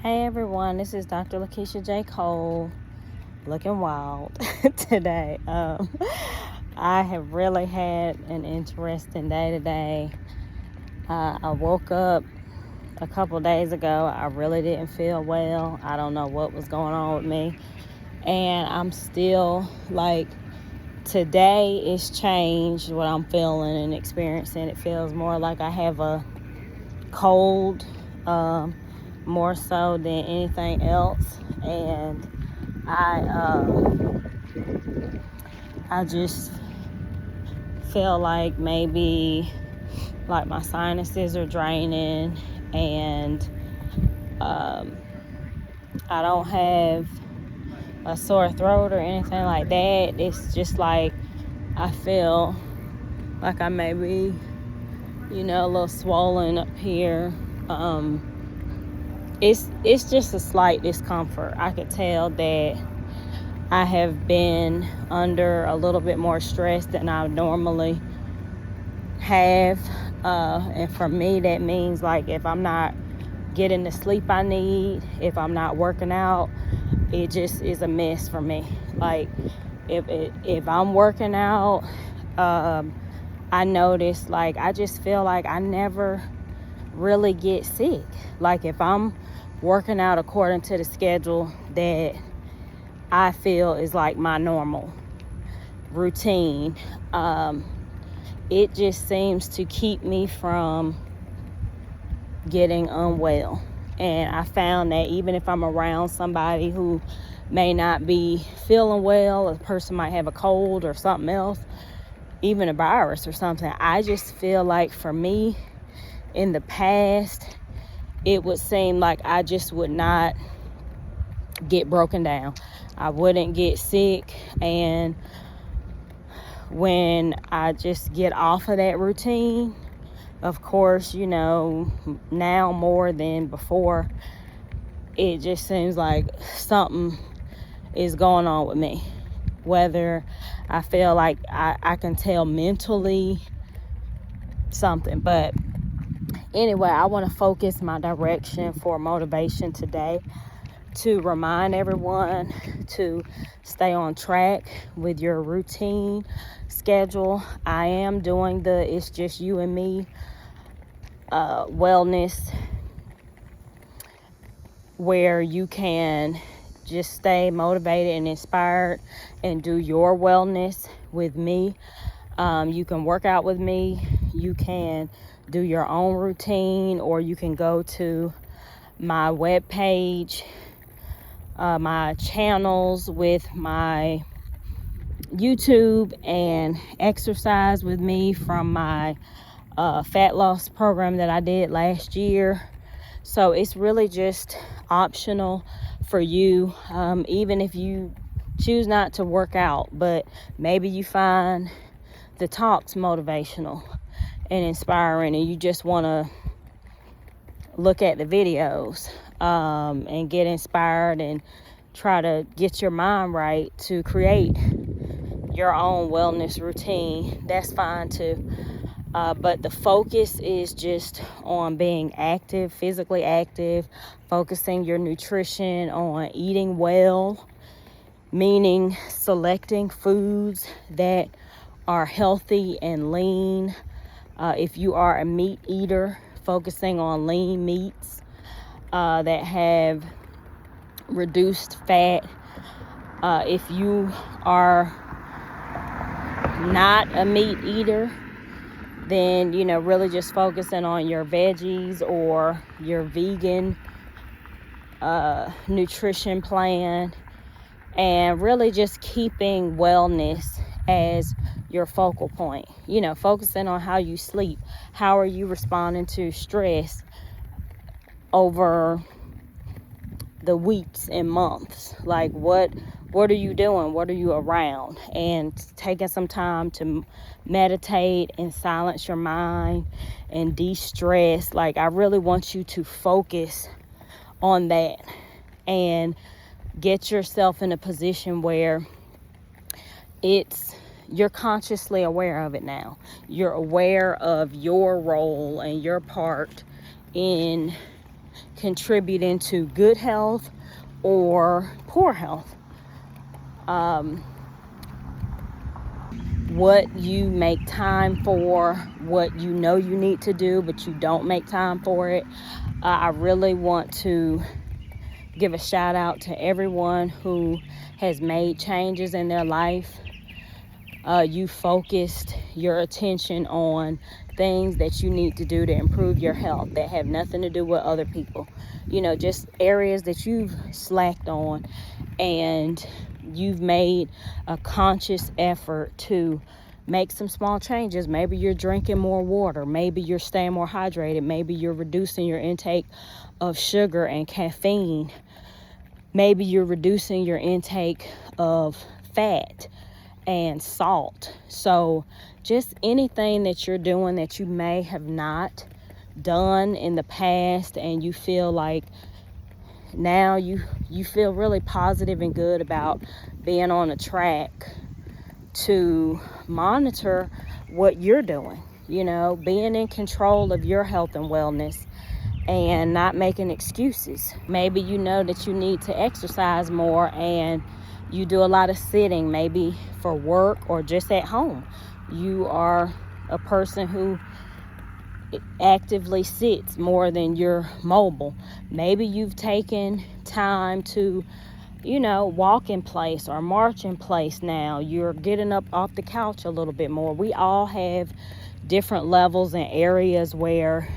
Hey everyone, this is Dr. Lakeisha J. Cole, looking wild today. I have really had an interesting day today. I woke up a couple days ago. I really didn't feel well. I don't know what was going on with me. And I'm still like, today is changed what I'm feeling and experiencing. It feels more like I have a cold, more so than anything else, and I just feel like maybe like my sinuses are draining, and I don't have a sore throat or anything like that. It's just like I feel like I may be, a little swollen up here. It's just a slight discomfort. I could tell that I have been under a little bit more stress than I normally have. And for me, that means like if I'm not getting the sleep I need, if I'm not working out, it just is a mess for me. Like if I'm working out, I notice like I just feel like I never really get sick. Like if I'm working out according to the schedule that I feel is like my normal routine, it just seems to keep me from getting unwell. And I found that even if I'm around somebody who may not be feeling well, a person might have a cold or something else, even a virus or something, I just feel like for me in the past, it would seem like I just would not get broken down. I wouldn't get sick, and when I just get off of that routine, of course, now more than before, it just seems like something is going on with me. Whether I feel like I can tell mentally something. But anyway, I want to focus my direction for motivation today to remind everyone to stay on track with your routine schedule. I am doing the It's Just You and Me wellness, where you can just stay motivated and inspired and do your wellness with me. You can work out with me, you can do your own routine, or you can go to my webpage, my channels with my YouTube, and exercise with me from my fat loss program that I did last year. So it's really just optional for you, even if you choose not to work out, but maybe you find the talks motivational and inspiring, and you just want to look at the videos and get inspired and try to get your mind right to create your own wellness routine. That's fine too. But the focus is just on being active, physically active, focusing your nutrition on eating well, meaning selecting foods that are healthy and lean. If you are a meat eater, focusing on lean meats that have reduced fat. If you are not a meat eater, then really just focusing on your veggies or your vegan nutrition plan, and really just keeping wellness as your focal point. Focusing on how you sleep, how are you responding to stress over the weeks and months. Like what are you doing, what are you around, and taking some time to meditate and silence your mind and de-stress. Like I really want you to focus on that and get yourself in a position where you're consciously aware of it now. You're aware of your role and your part in contributing to good health or poor health. What you make time for, what you know you need to do, but you don't make time for it. I really want to give a shout out to everyone who has made changes in their life. You focused your attention on things that you need to do to improve your health that have nothing to do with other people. Just areas that you've slacked on, and you've made a conscious effort to make some small changes. Maybe you're drinking more water. Maybe you're staying more hydrated. Maybe you're reducing your intake of sugar and caffeine. Maybe you're reducing your intake of fat and salt. So just anything that you're doing that you may have not done in the past, and you feel like now you feel really positive and good about being on a track to monitor what you're doing, being in control of your health and wellness and not making excuses. Maybe you know that you need to exercise more and you do a lot of sitting, maybe for work or just at home. You are a person who actively sits more than you're mobile. Maybe you've taken time to, walk in place or march in place now. You're getting up off the couch a little bit more. We all have different levels and areas where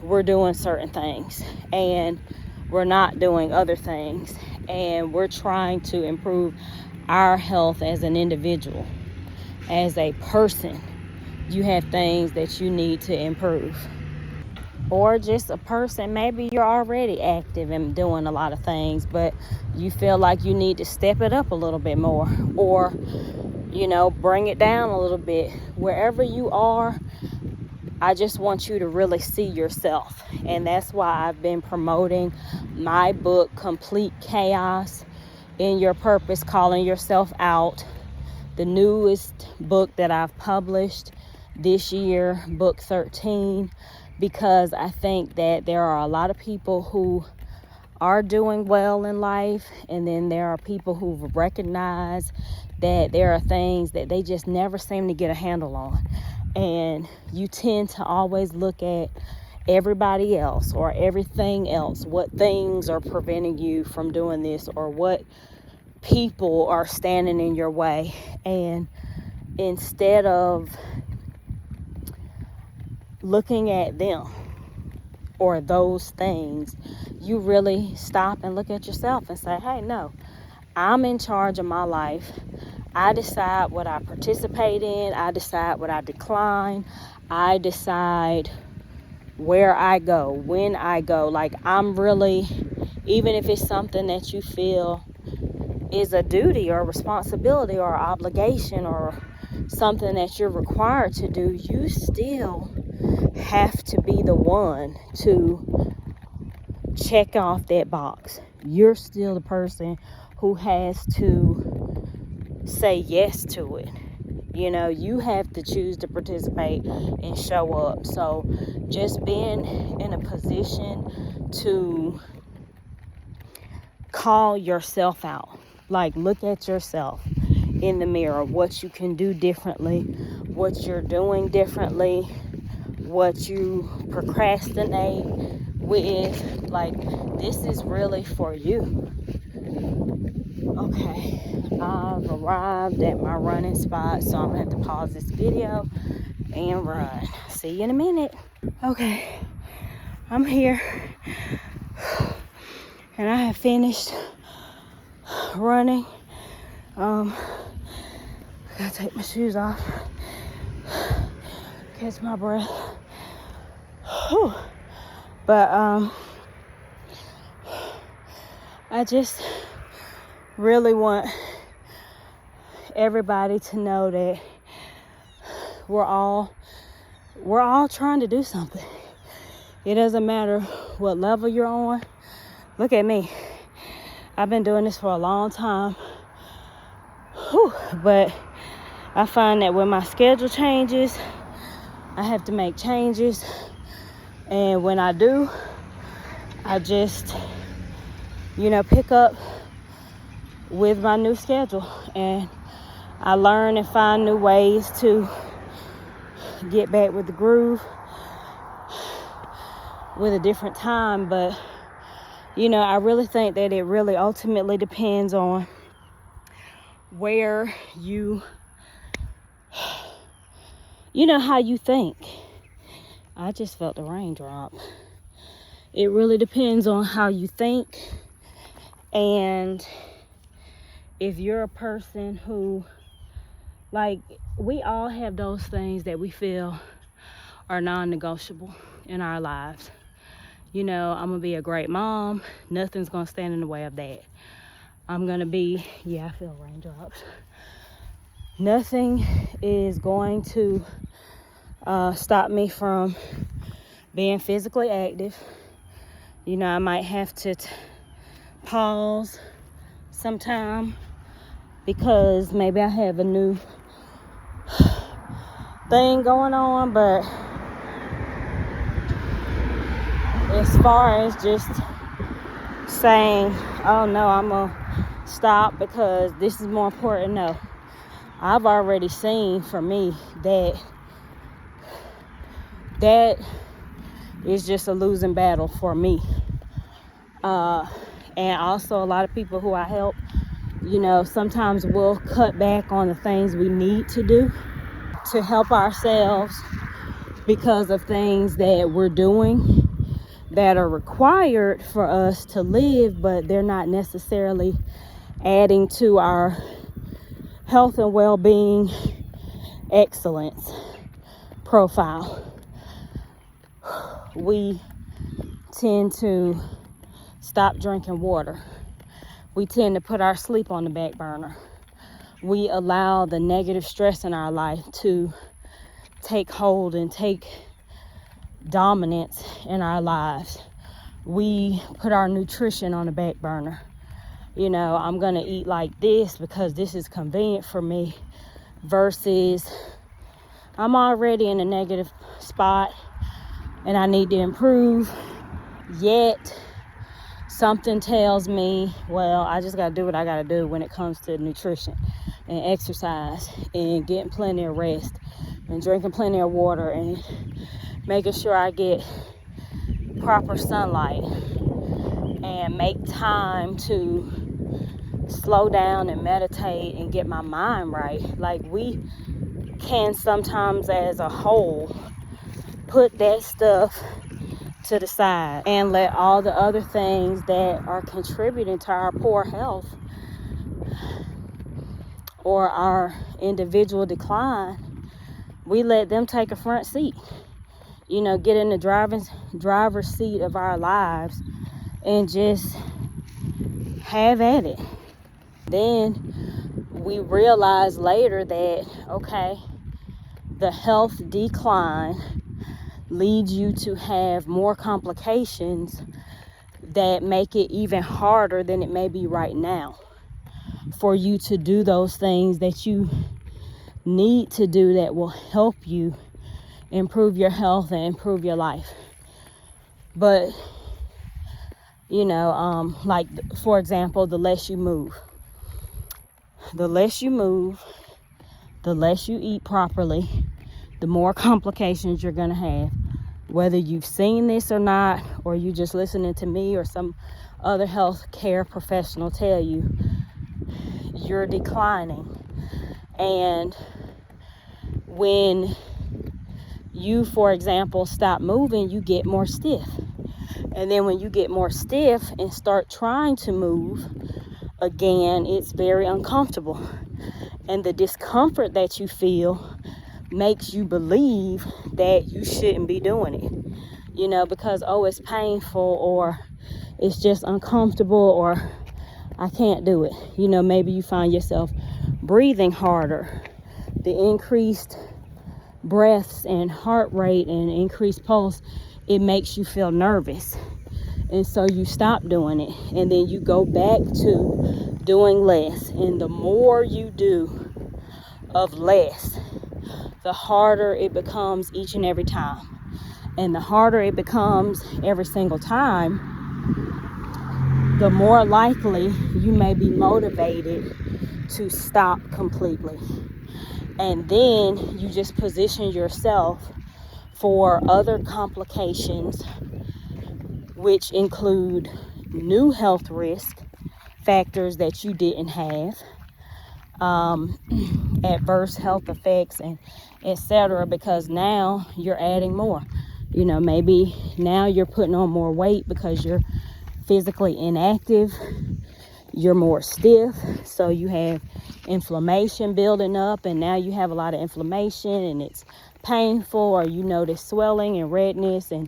we're doing certain things and we're not doing other things. And we're trying to improve our health as an individual, as a person. You have things that you need to improve. Or just a person, maybe you're already active and doing a lot of things, but you feel like you need to step it up a little bit more, or, bring it down a little bit. Wherever you are, I just want you to really see yourself. And that's why I've been promoting my book, Complete Chaos in Your Purpose, Calling Yourself Out. The newest book that I've published this year, book 13, because I think that there are a lot of people who are doing well in life, and then there are people who recognize that there are things that they just never seem to get a handle on. And you tend to always look at everybody else or everything else, what things are preventing you from doing this, or what people are standing in your way. And instead of looking at them or those things, you really stop and look at yourself and say, hey, no, I'm in charge of my life. I decide what I participate in. I decide what I decline. I decide where I go, when I go. Like, I'm really, even if it's something that you feel is a duty or responsibility or obligation or something that you're required to do, you still have to be the one to check off that box. You're still the person who has to say yes to it. You have to choose to participate and show up. So just being in a position to call yourself out, like look at yourself in the mirror, what you can do differently, what you're doing differently, what you procrastinate with. Like, this is really for you. Okay, I've arrived at my running spot, so I'm gonna have to pause this video and run. See you in a minute. Okay, I'm here and I have finished running. I gotta take my shoes off, catch my breath. Whew. But I just really want everybody to know that we're all trying to do something. It doesn't matter what level you're on. Look at me. I've been doing this for a long time. Whew. But I find that when my schedule changes, I have to make changes. And when I do, I just, pick up with my new schedule, and I learn and find new ways to get back with the groove with a different time. But I really think that it really ultimately depends on where how you think. I just felt the raindrop. It really depends on how you think, and if you're a person who, we all have those things that we feel are non-negotiable in our lives. I'm gonna be a great mom. Nothing's gonna stand in the way of that. I'm gonna be, I feel raindrops. Nothing is going to stop me from being physically active. I might have to pause sometime because maybe I have a new thing going on, but as far as just saying, oh no, I'm gonna stop because this is more important, no. I've already seen for me that is just a losing battle for me. And also a lot of people who I help, sometimes we'll cut back on the things we need to do to help ourselves because of things that we're doing that are required for us to live, but they're not necessarily adding to our health and well-being excellence profile. We tend to stop drinking water. We tend to put our sleep on the back burner. We allow the negative stress in our life to take hold and take dominance in our lives. We put our nutrition on the back burner. I'm going to eat like this because this is convenient for me, versus I'm already in a negative spot and I need to improve. Yet something tells me, well, I just got to do what I got to do when it comes to nutrition and exercise and getting plenty of rest and drinking plenty of water and making sure I get proper sunlight and make time to slow down and meditate and get my mind right. We can sometimes as a whole put that stuff to the side and let all the other things that are contributing to our poor health or our individual decline, we let them take a front seat. Get in the driver's seat of our lives and just have at it. Then we realize later that, okay, the health decline leads you to have more complications that make it even harder than it may be right now for you to do those things that you need to do that will help you improve your health and improve your life. But for example, the less you move, the less you eat properly, the more complications you're gonna have. Whether you've seen this or not, or you just listening to me or some other healthcare professional tell you, you're declining. And when you, for example, stop moving, you get more stiff. And then when you get more stiff and start trying to move again, it's very uncomfortable. And the discomfort that you feel makes you believe that you shouldn't be doing it, because, it's painful, or it's just uncomfortable, or I can't do it. Maybe you find yourself breathing harder. The increased breaths and heart rate and increased pulse, it makes you feel nervous. And so you stop doing it, and then you go back to doing less. And the more you do of less, the harder it becomes each and every time. And the harder it becomes every single time, the more likely you may be motivated to stop completely. And then you just position yourself for other complications, which include new health risk factors that you didn't have, adverse health effects, and etc. Because now you're adding more. Maybe now you're putting on more weight because you're physically inactive, you're more stiff, so you have inflammation building up, and now you have a lot of inflammation and it's painful, or you notice swelling and redness and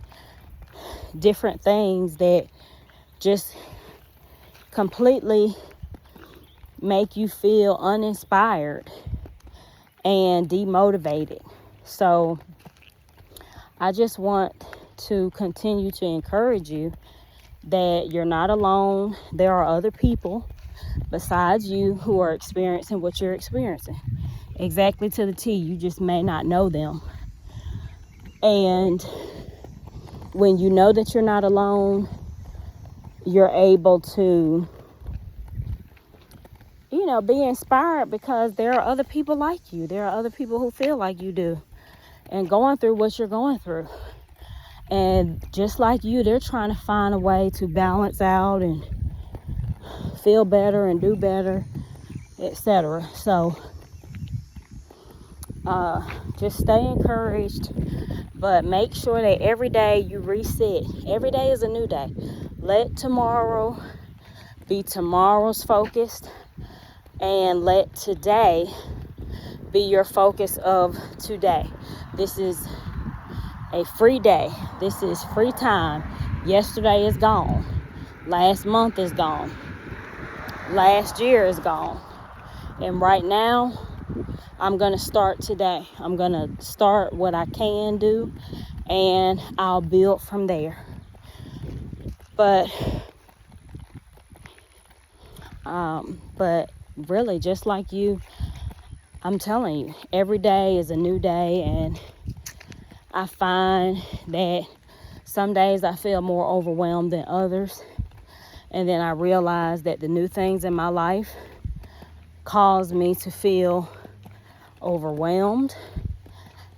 different things that just completely make you feel uninspired and demotivated. So I just want to continue to encourage you that you're not alone. There are other people besides you who are experiencing what you're experiencing, exactly to the T. You just may not know them. And when you know that you're not alone, you're able to, be inspired, because there are other people like you. There are other people who feel like you do and going through what you're going through. And just like you, they're trying to find a way to balance out and feel better and do better, etc. So just stay encouraged, but make sure that every day you reset. Every day is a new day. Let tomorrow be tomorrow's focus, and let today be your focus of today. This is a free day. This is free time. Yesterday is gone. Last month is gone. Last year is gone. And right now, I'm going to start today. I'm going to start what I can do, and I'll build from there. But really, just like you, I'm telling you, every day is a new day, and I find that some days I feel more overwhelmed than others. And then I realize that the new things in my life cause me to feel overwhelmed.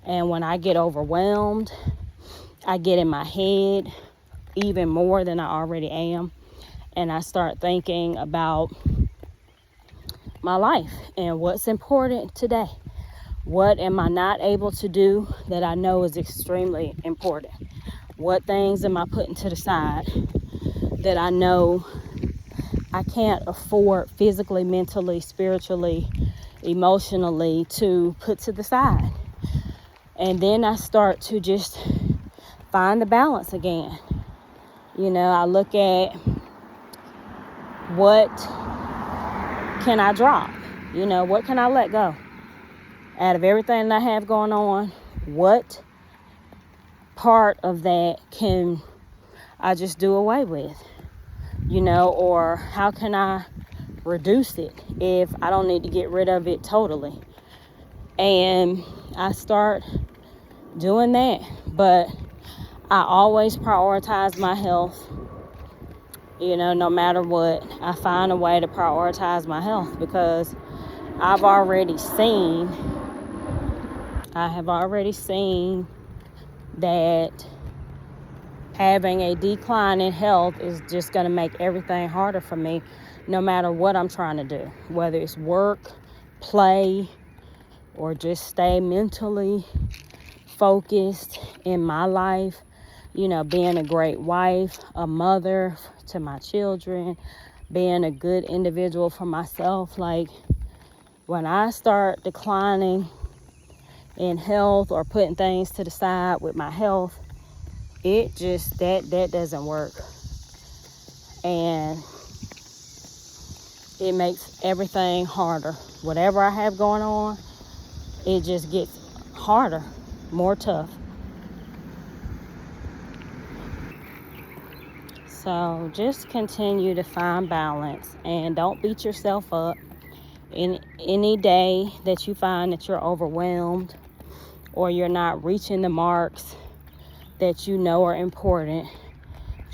And when I get overwhelmed, I get in my head even more than I already am. And I start thinking about my life and what's important today. What am I not able to do that I know is extremely important? What things am I putting to the side that I know I can't afford physically, mentally, spiritually, emotionally to put to the side? And then I start to just find the balance again. I look at what can I drop? What can I let go? Out of everything that I have going on, what part of that can I just do away with? Or how can I reduce it if I don't need to get rid of it totally? And I start doing that. But I always prioritize my health. No matter what, I find a way to prioritize my health, because I have already seen that having a decline in health is just going to make everything harder for me, no matter what I'm trying to do, whether it's work, play, or just stay mentally focused in my life. Being a great wife, a mother to my children, being a good individual for myself. Like, when I start declining in health or putting things to the side with my health, it just, that doesn't work. And it makes everything harder. Whatever I have going on, it just gets harder, more tough. So just continue to find balance, and don't beat yourself up. In any day that you find that you're overwhelmed or you're not reaching the marks that you know are important,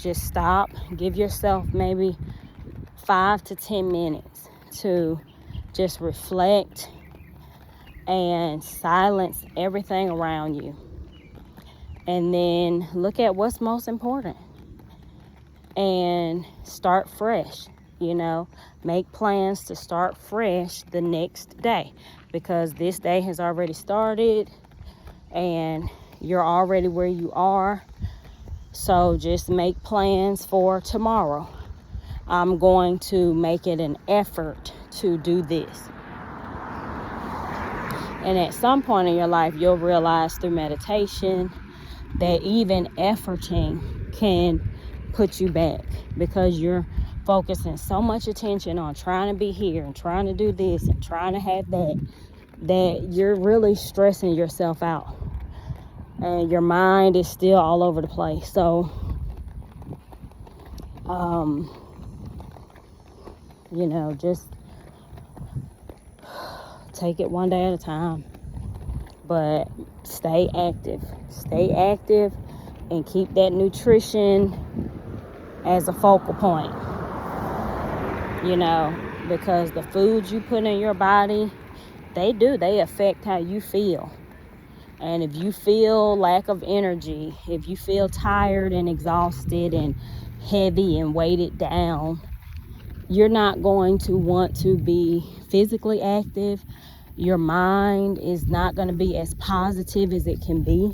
Just stop. Give yourself maybe 5 to 10 minutes to just reflect and silence everything around you. And then look at what's most important and start fresh. Make plans to start fresh the next day, because this day has already started and you're already where you are. So just make plans for tomorrow. I'm going to make it an effort to do this. And at some point in your life, you'll realize through meditation that even efforting can put you back, because you're focusing so much attention on trying to be here and trying to do this and trying to have that you're really stressing yourself out and your mind is still all over the place. So just take it one day at a time, but stay active and keep that nutrition as a focal point, because the foods you put in your body, they affect how you feel. And if you feel lack of energy, if you feel tired and exhausted and heavy and weighted down, you're not going to want to be physically active. Your mind is not going to be as positive as it can be.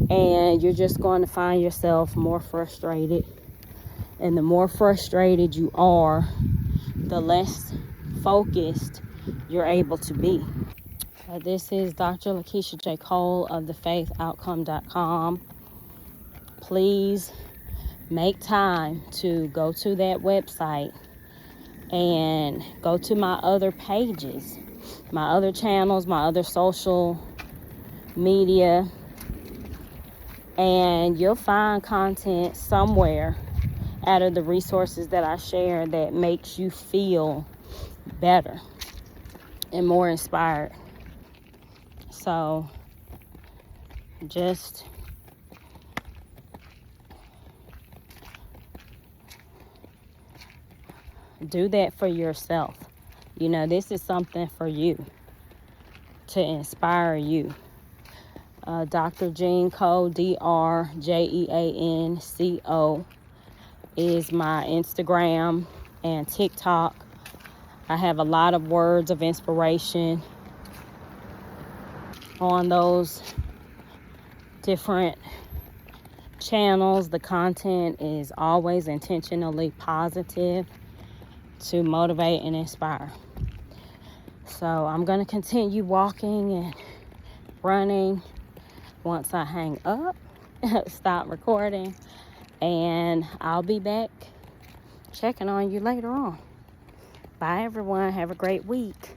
And you're just going to find yourself more frustrated. And the more frustrated you are, the less focused you're able to be. This is Dr. Lakeisha J. Cole of thefaithoutcome.com. Please make time to go to that website and go to my other pages, my other channels, my other social media, and you'll find content somewhere out of the resources that I share that makes you feel better and more inspired. So just do that for yourself. This is something for you, to inspire you. Dr. Jean Cole, DrJeanCo, is my Instagram and TikTok. I have a lot of words of inspiration on those different channels. The content is always intentionally positive to motivate and inspire. So I'm going to continue walking and running once I hang up, stop recording, and I'll be back checking on you later on. Bye everyone. Have a great week.